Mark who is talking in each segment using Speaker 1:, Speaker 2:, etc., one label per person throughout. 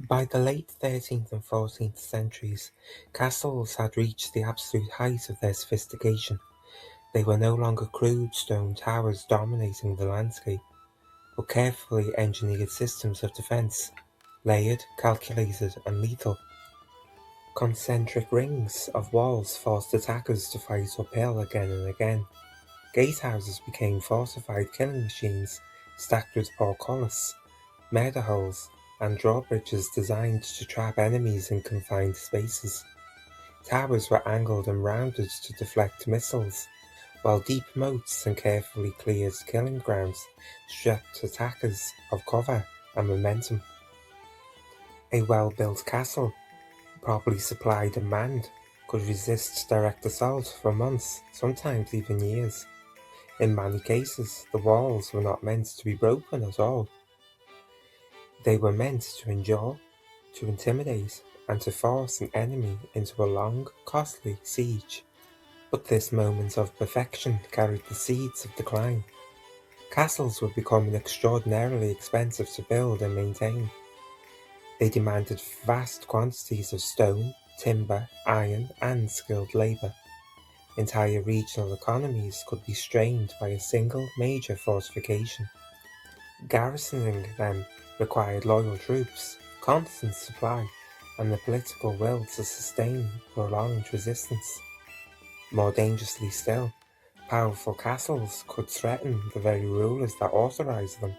Speaker 1: By the late 13th and 14th centuries, castles had reached the absolute height of their sophistication. They were no longer crude stone towers dominating the landscape, but carefully engineered systems of defence, layered, calculated, and lethal. Concentric rings of walls forced attackers to fight uphill again and again. Gatehouses became fortified killing machines stacked with portcullises, murder holes, and drawbridges designed to trap enemies in confined spaces. Towers were angled and rounded to deflect missiles, while deep moats and carefully cleared killing grounds stripped attackers of cover and momentum. A well-built castle, properly supplied and manned, could resist direct assault for months, sometimes even years. In many cases, the walls were not meant to be broken at all. They were meant to endure, to intimidate, and to force an enemy into a long, costly siege. But this moment of perfection carried the seeds of decline. Castles were becoming extraordinarily expensive to build and maintain. They demanded vast quantities of stone, timber, iron, and skilled labor. Entire regional economies could be strained by a single major fortification. Garrisoning them required loyal troops, constant supply, and the political will to sustain prolonged resistance. More dangerously still, powerful castles could threaten the very rulers that authorized them.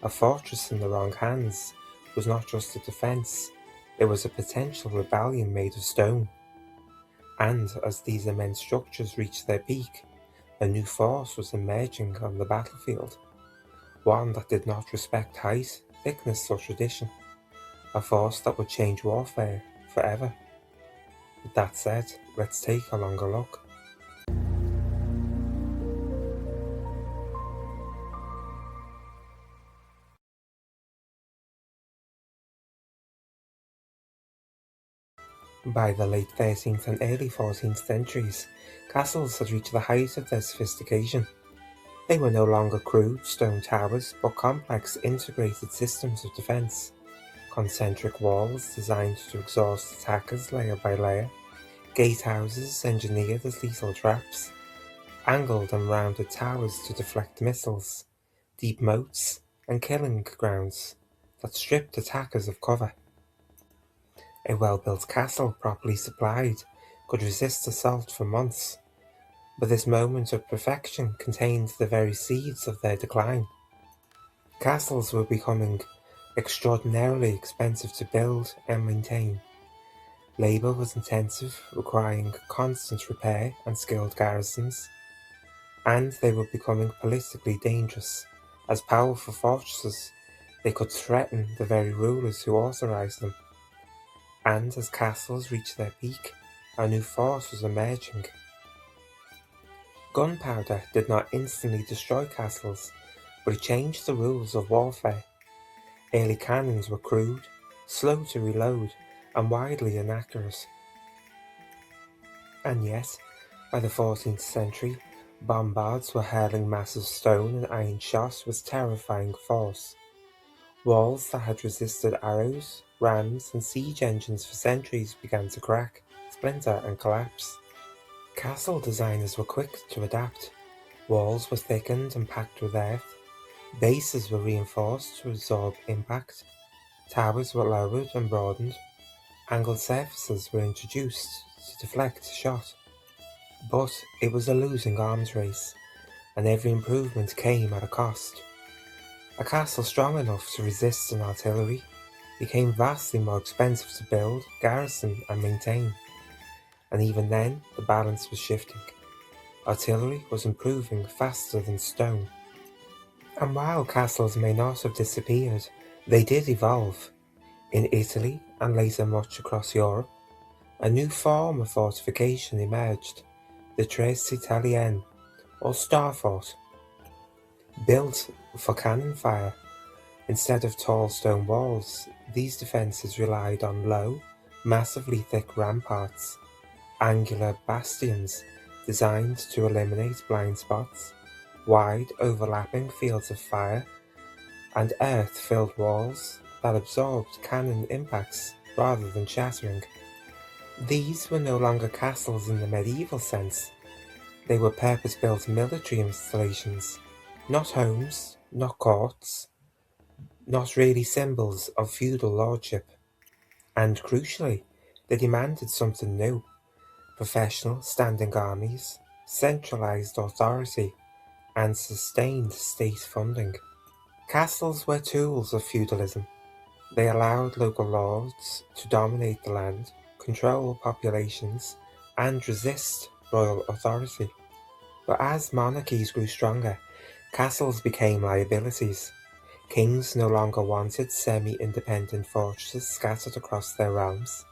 Speaker 1: A fortress in the wrong hands was not just a defense, it was a potential rebellion made of stone. And as these immense structures reached their peak, a new force was emerging on the battlefield, one that did not respect height, thickness, or tradition, a force that would change warfare forever. With that said, let's take a longer look. By the late 13th and early 14th centuries, castles had reached the height of their sophistication. They were no longer crude stone towers, but complex integrated systems of defence. Concentric walls designed to exhaust attackers layer by layer, gatehouses engineered as lethal traps, angled and rounded towers to deflect missiles, deep moats, and killing grounds that stripped attackers of cover. A well-built castle, properly supplied, could resist assault for months, but this moment of perfection contained the very seeds of their decline. Castles were becoming extraordinarily expensive to build and maintain. Labour was intensive, requiring constant repair and skilled garrisons, and they were becoming politically dangerous. As powerful fortresses, they could threaten the very rulers who authorized them. And as castles reached their peak, a new force was emerging. Gunpowder did not instantly destroy castles, but it changed the rules of warfare. Early cannons were crude, slow to reload, and widely inaccurate. And yet, by the 14th century, bombards were hurling massive stone and iron shot with terrifying force. Walls that had resisted arrows, rams, and siege engines for centuries began to crack, splinter, and collapse. Castle designers were quick to adapt. Walls were thickened and packed with earth. Bases were reinforced to absorb impact. Towers were lowered and broadened. Angled surfaces were introduced to deflect shot. But it was a losing arms race, and every improvement came at a cost. A castle strong enough to resist an artillery became vastly more expensive to build, garrison, and maintain. And even then, the balance was shifting. Artillery was improving faster than stone. And while castles may not have disappeared, they did evolve. In Italy, and later much across Europe, a new form of fortification emerged, the tres italienne, or star fort. Built for cannon fire, instead of tall stone walls, these defences relied on low, massively thick ramparts, angular bastions designed to eliminate blind spots, wide overlapping fields of fire, and earth-filled walls that absorbed cannon impacts rather than shattering. These were no longer castles in the medieval sense. They were purpose-built military installations, not homes, not courts, not really symbols of feudal lordship. And crucially, they demanded something new: professional standing armies, centralized authority, and sustained state funding. Castles were tools of feudalism. They allowed local lords to dominate the land, control populations, and resist royal authority. But as monarchies grew stronger, castles became liabilities. Kings no longer wanted semi-independent fortresses scattered across their realms.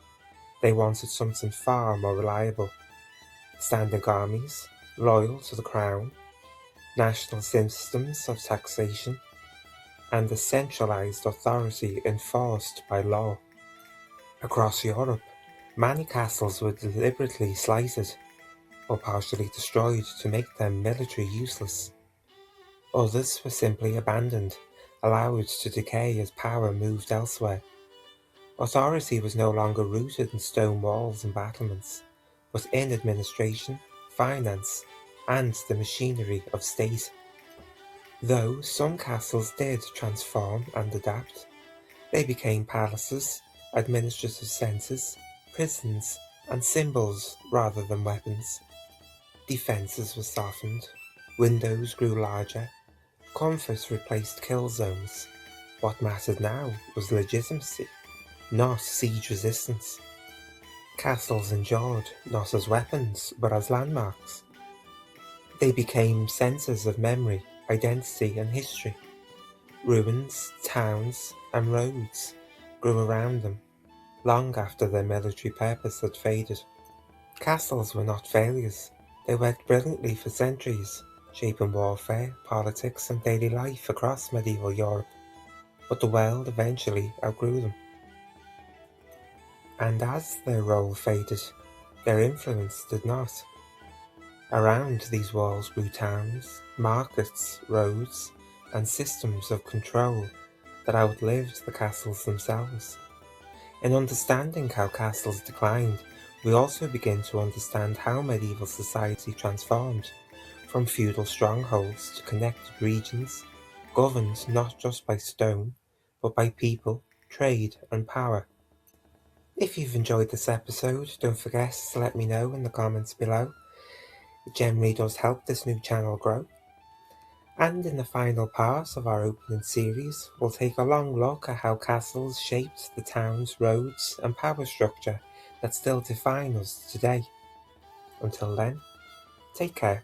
Speaker 1: They wanted something far more reliable: standing armies, loyal to the crown, national systems of taxation, and a centralized authority enforced by law. Across Europe, many castles were deliberately slighted or partially destroyed to make them militarily useless. Others were simply abandoned, allowed to decay as power moved elsewhere. Authority was no longer rooted in stone walls and battlements, but in administration, finance, and the machinery of state. Though some castles did transform and adapt, they became palaces, administrative centres, prisons, and symbols rather than weapons. Defences were softened, windows grew larger, comfort replaced kill zones. What mattered now was legitimacy, not siege resistance. Castles endured not as weapons but as landmarks. They became centres of memory, identity, and history. Ruins, towns, and roads grew around them, long after their military purpose had faded. Castles were not failures. They worked brilliantly for centuries, shaping warfare, politics, and daily life across medieval Europe. But the world eventually outgrew them. And as their role faded, their influence did not. Around these walls grew towns, markets, roads, and systems of control that outlived the castles themselves. In understanding how castles declined, we also begin to understand how medieval society transformed, from feudal strongholds to connected regions, governed not just by stone, but by people, trade, and power. If you've enjoyed this episode, don't forget to let me know in the comments below. It generally does help this new channel grow. And in the final part of our opening series, we'll take a long look at how castles shaped the towns, roads, and power structure that still define us today. Until then, take care.